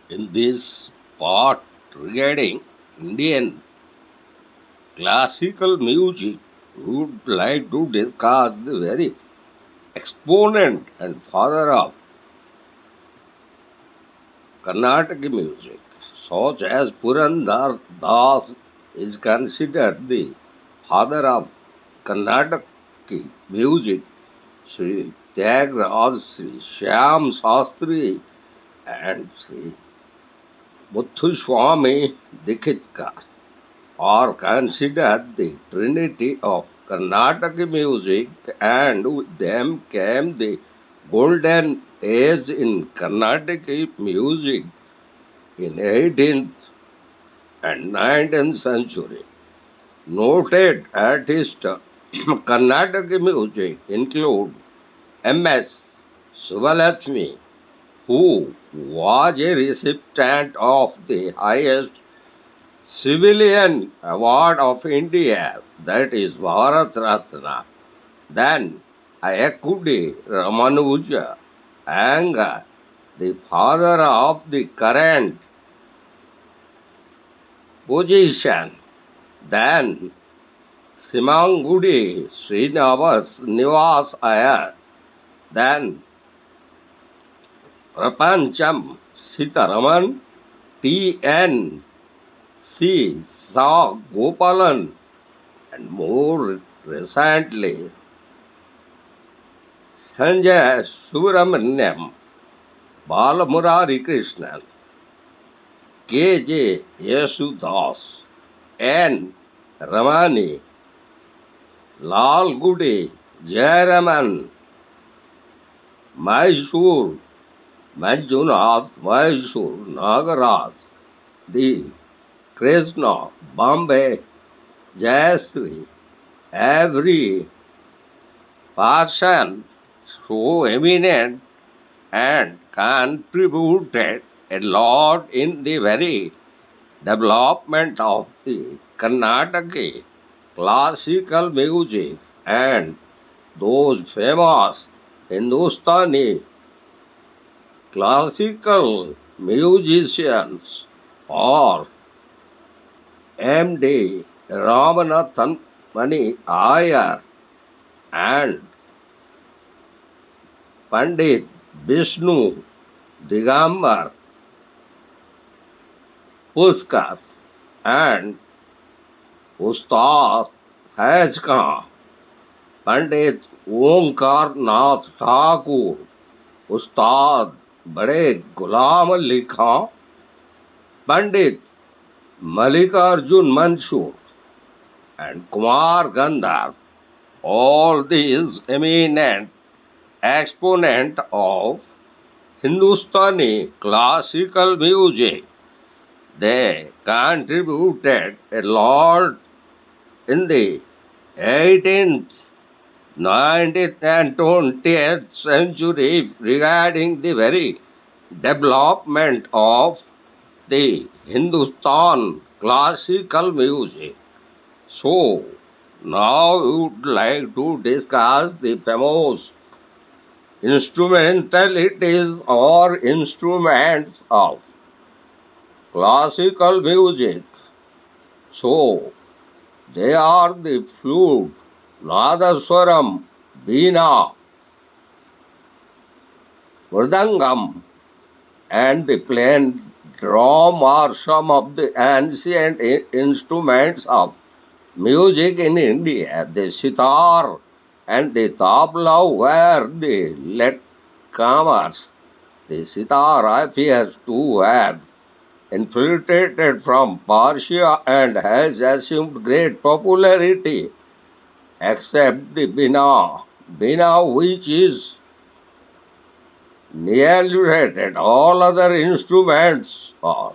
In this part regarding Indian classical music, we would like to discuss the very exponent and father of Carnatic music, such as Purandar Das is considered the father of Carnatic music. Sri Tyagaraja, Sri Shyam Shastri, and Sri Muthuswami Dikshitkar are considered the trinity of Carnatic music, and with them came the golden age in Carnatic music in 18th and 19th century. Noted artists of Carnatic music include M.S. Subbulakshmi, who was a recipient of the highest civilian award of India, that is Bharat Ratna. Then Ayakudi Ramanuja, and the father of the current position. Then Simangudi Srinivas Iyer. Then Prapancham Sitaraman, T.N. C. Saw Gopalan, and more recently Sanjay Subramanyam, Balamurari Krishnan, K.J. Yesudas, N. Ramani, Lal Gudi, Jayaraman, Mysore, Manjunath, Mysore, Nagaraj, the Krishna, Bombay, Jayasri, every person so eminent and contributed a lot in the very development of the Carnatic classical music, and those famous Hindustani classical musicians are M.D. Ramanathan Mani Iyer and Pandit Vishnu Digambar Puskar and Ustad Faiz Khan, Pandit Omkar Nath Thakur, Ustad Bade Ghulam Ali Khan, Pandit Mallikarjun Mansur, and Kumar Gandhar. All these eminent exponents of Hindustani classical music, they contributed a lot in the 18th, 19th and 20th century regarding the very development of the Hindustan classical music. So, now we would like to discuss the famous instrumentalities or instruments of classical music. So, they are the flute, nadaswaram, veena, mridangam, and the plain drum are some of the ancient instruments of music in India. The sitar and the tabla were the latecomers. The sitar appears to have infiltrated from Persia and has assumed great popularity, except the Bina. Bina, which is neoliterated, all other instruments are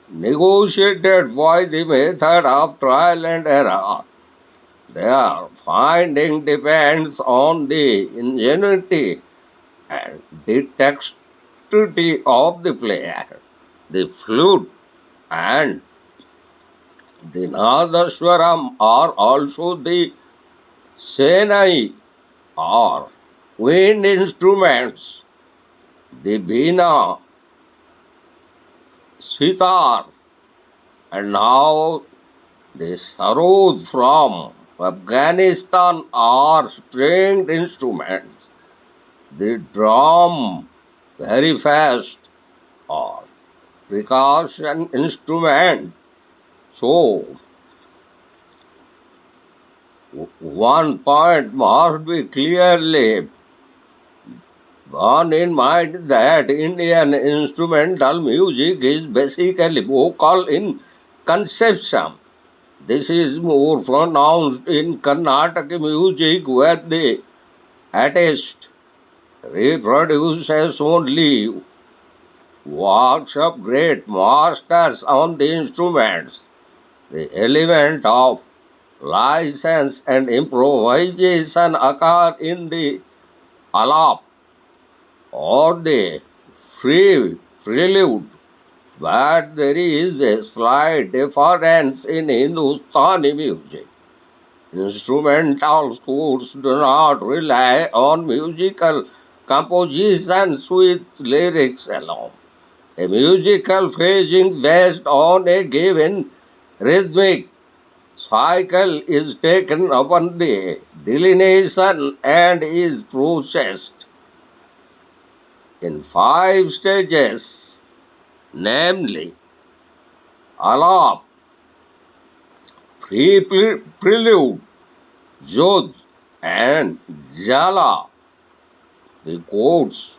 negotiated by the method of trial and error. Their finding depends on the ingenuity and dexterity of the player. The flute and the nadaswaram are also the senai or wind instruments. The veena sitar, and now the sarod from Afghanistan are stringed instruments. The drum, very fast, or percussion instrument. So, one point must be clearly borne in mind that Indian instrumental music is basically vocal in conception. This is more pronounced in Carnatic music, where the artist reproduces only works of great masters on the instruments. The element of license and improvisation occur in the alap or the prelude, but there is a slight difference in Hindustani music. Instrumental scores do not rely on musical compositions with lyrics alone. A musical phrasing based on a given rhythmic cycle is taken upon the delineation and is processed in 5 stages, namely alap, prelude, jod, and jala. The chords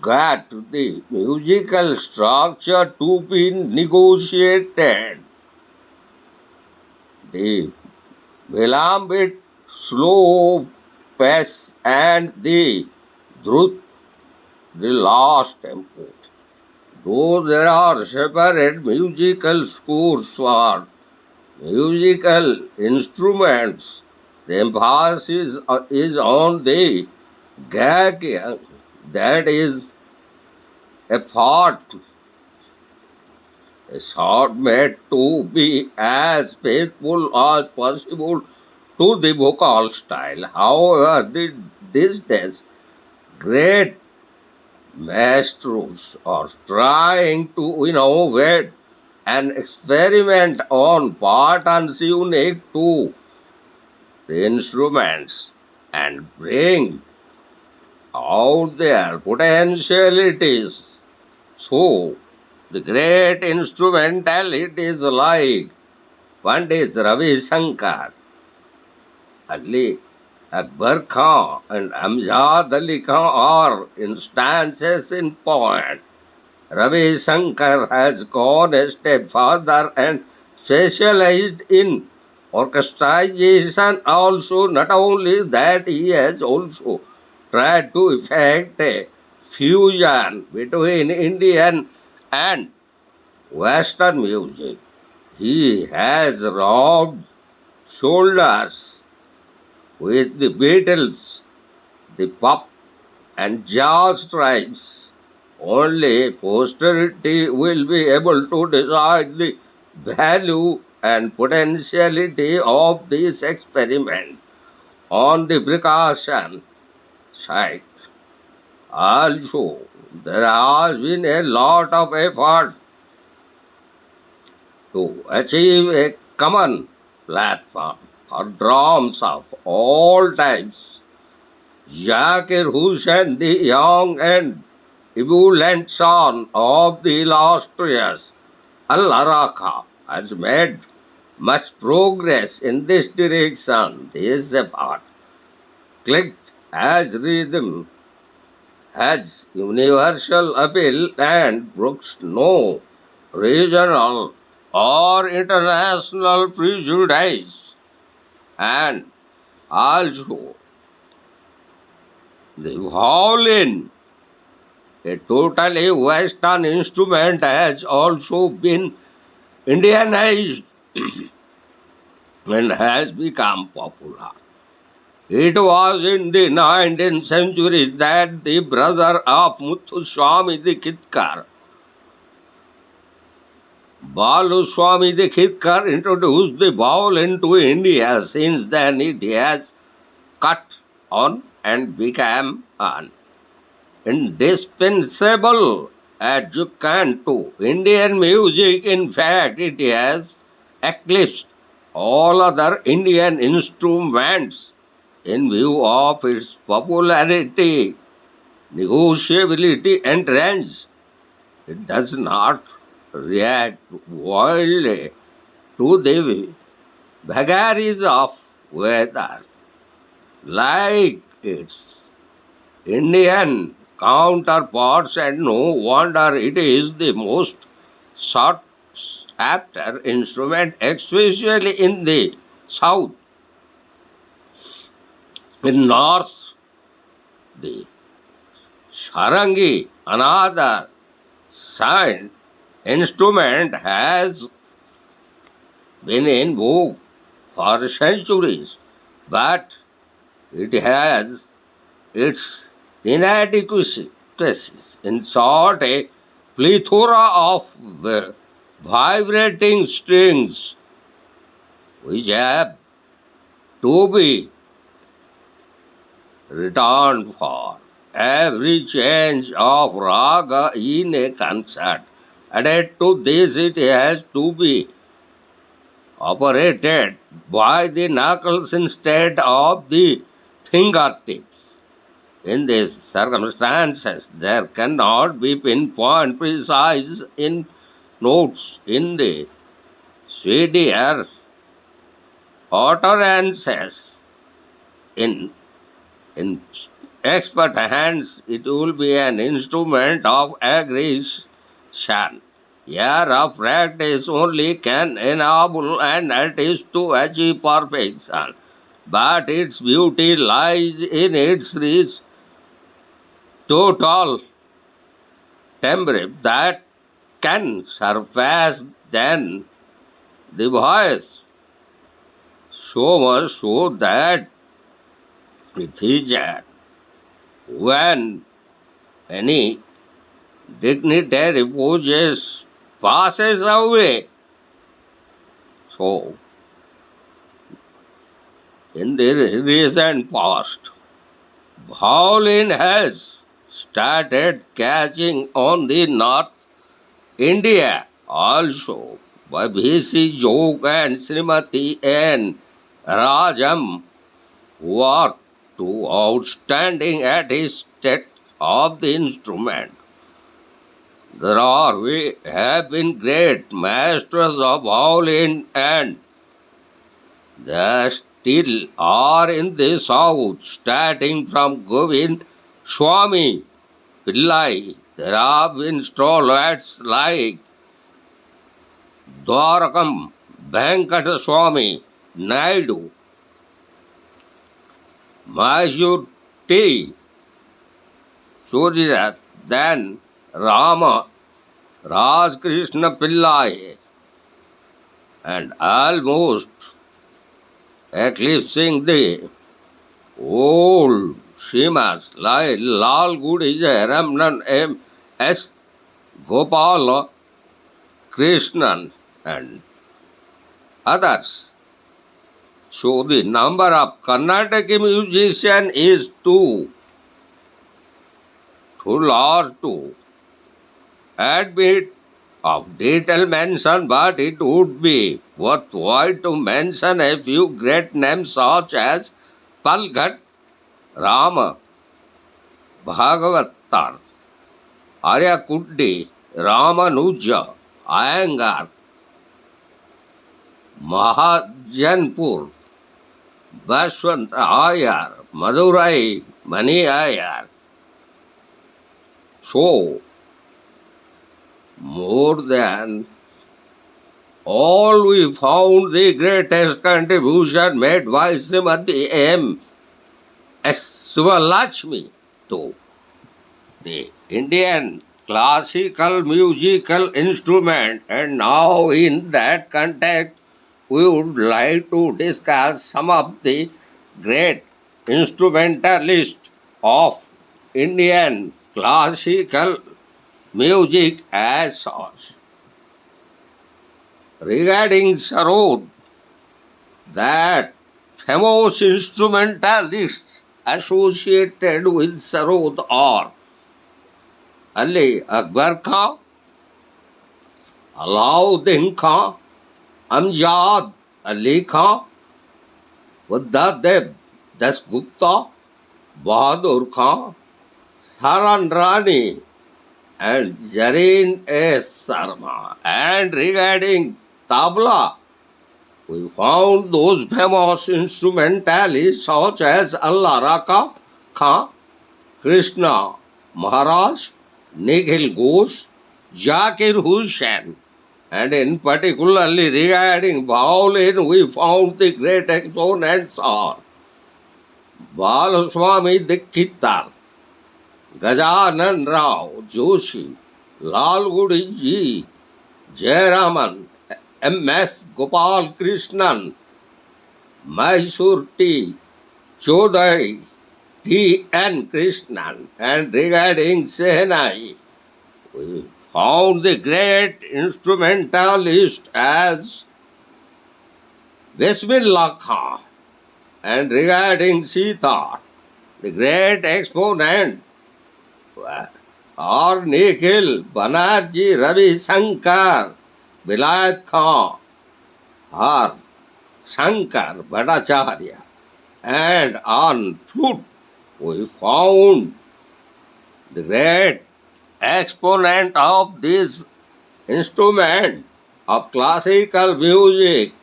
got the musical structure to be negotiated. The Vilambit, slow pace, and the Drut, the last tempo. Though there are separate musical scores for musical instruments, the emphasis is on the gag, that is a part, a sort made to be as faithful as possible to the vocal style. However, these days, great maestros are trying to innovate and experiment on patterns unique to the instruments and bring out their potentialities. So, the great instrumentalities like Pandit Ravi Shankar, Ali Akbar Khan, and Amjad Ali Khan are instances in point. Ravi Shankar has gone a step further and specialized in orchestration also. Not only that, he has also tried to effect a fusion between Indian and Western music. He has rubbed shoulders with the Beatles, the pop and jazz tribes. Only posterity will be able to decide the value and potentiality of this experiment. On the precaution side, also, there has been a lot of effort to achieve a common platform for drums of all types. Zakir Hussain, the young and ebullient son of the illustrious Al-Araka, has made much progress in this direction. His effort clicked as rhythm has universal appeal and brooks no regional or international prejudice. And also, the violin, a totally Western instrument, has also been Indianized and has become popular. It was in the 19th century that the brother of Muthuswami Dikshitkar, Baluswami Dikshitkar, introduced the violin to India. Since then, it has cut on and became an indispensable as you can too. Indian music, in fact, it has eclipsed all other Indian instruments in view of its popularity, negotiability, and range. It does not react wildly to the vagaries of weather like its Indian counterparts, and no wonder it is the most sought after instrument, especially in the south. In north, the sarangi, another sound instrument, has been in vogue for centuries, but it has its inadequacies. In short, a plethora of vibrating strings which have to be returned for every change of raga in a concert. Added to this, it has to be operated by the knuckles instead of the fingertips. In these circumstances, there cannot be pinpoint precise in notes in the speedier utterances. In expert hands, it will be an instrument of aggression. Year of practice only can enable an artist to achieve perfection, but its beauty lies in its rich, total timbre that can surpass then the voice. So much so that it is that when any dignitary passes away, so in the recent past, violin has started catching on the North India also by B.C. Jog and Srimati N. Rajam, who are two outstanding artists of the instrument. We have been great masters of violin, and they still are in the south, starting from Govind Swami Pillai. There have been stalwarts like Dwarakam Venkata Swami Naidu, Mysore T. Suryadat, then Rama Raj Krishna Pillai, and almost eclipsing the old Shimas like Lal Gudija, Ramnan M. S. Gopala Krishnan, and others. So the number of Karnataka musicians is too large to admit of detailed mention, but it would be worthwhile to mention a few great names such as Palghat, Rama, Bhagavatar, Aryakuddi, Ramanuja, Iyengar, Mahajanpur, Bashwant Ayar, Madurai, Mani Ayar. So, more than all, we found the greatest contribution made by Srimati M. S. Suvalakshmi to the Indian classical musical instrument, and now in that context we would like to discuss some of the great instrumentalists of Indian classical music as such. Regarding Sarod, that famous instrumentalists associated with Sarod are Ali Akbar Khan, Alauddin Khan, Amjad Ali Khan, Buddhadev Dasgupta, Bahadur Khan, Saran Rani, and Jareen S. Sharma. And regarding tabla, we found those famous instrumentalists such as Allah Raka Khan, Krishna Maharaj, Nikhil Ghosh, Zakir Hussain, and in particularly regarding violin, we found the great exponents are Balaswami Dikhitar, Gajanan Rao Joshi, Lal Gudi Ji, Jayaraman, M.S. Gopal Krishnan, Mysore T. Chodai, T.N. Krishnan, and regarding Sehnai, we found the great instrumentalist as Bismillah Khan, and regarding Sita, the great exponent or Nikhil Banerjee Ravi Shankar, Vilayat Khan, or Shankar Bhattacharya, and on flute we found the great exponent of this instrument of classical music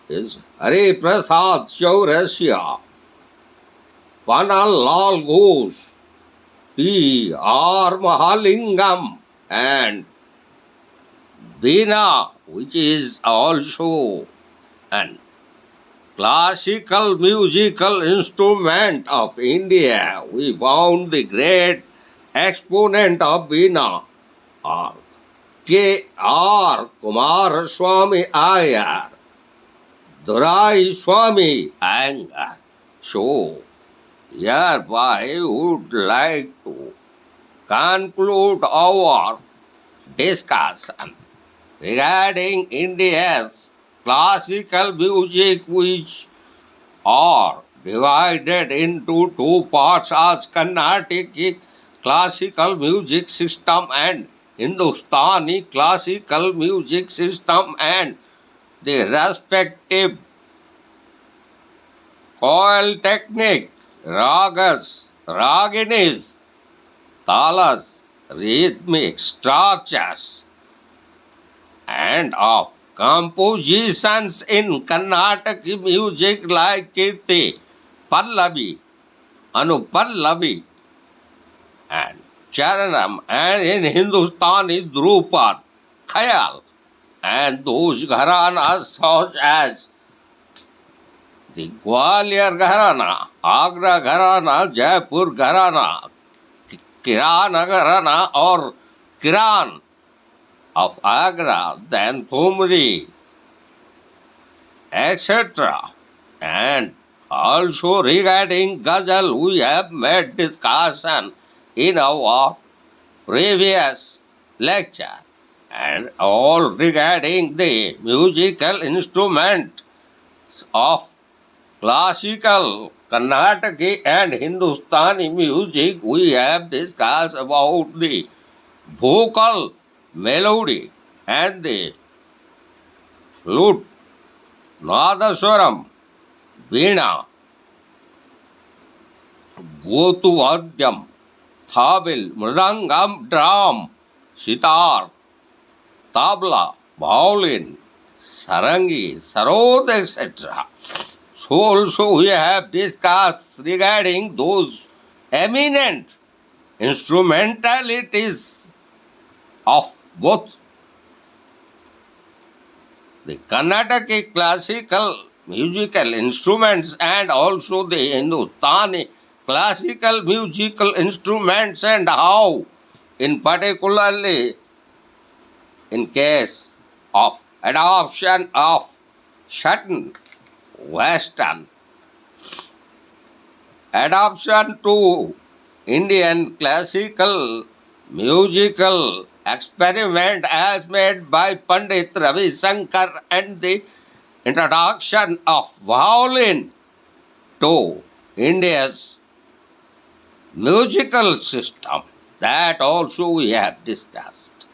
is Hari Prasad Chaurasia, Panal Lal Ghosh, P.R. Mahalingam, and Veena, which is also an classical musical instrument of India. We found the great exponent of Veena, or K.R. Kumaraswamy Iyer, Durai Swami Iyengar. So, hereby we would like to conclude our discussion regarding India's classical music, which are divided into two parts as Carnatic classical music system and Hindustani classical music system, and the respective coil technique, ragas, raginis, talas, rhythmic structures, and of compositions in Carnatic music like Kirti, Pallavi, Anupallavi, and Charanam, and in Hindustani Drupad, Khayal, and those gharanas such as the Gwalior Gharana, Agra Gharana, Jaipur Gharana, Kirana Gharana or Kiran of Agra, then Thumri, etc. And also regarding Ghazal, we have made discussion in our previous lecture, and all regarding the musical instruments of classical, Carnatic and Hindustani music. We have discussed about the vocal melody and the flute, Nadaswaram, Veena, Gotuvadyam, Thabil, Mridangam, drum, sitar, tabla, violin, sarangi, sarod, etc. So also we have discussed regarding those eminent instrumentalities of both the Carnatic classical musical instruments and also the Hindustani classical musical instruments, and how in particularly in case of adoption of certain Western adoption to Indian classical musical experiment as made by Pandit Ravi Shankar, and the introduction of violin to India's musical system. That also we have discussed.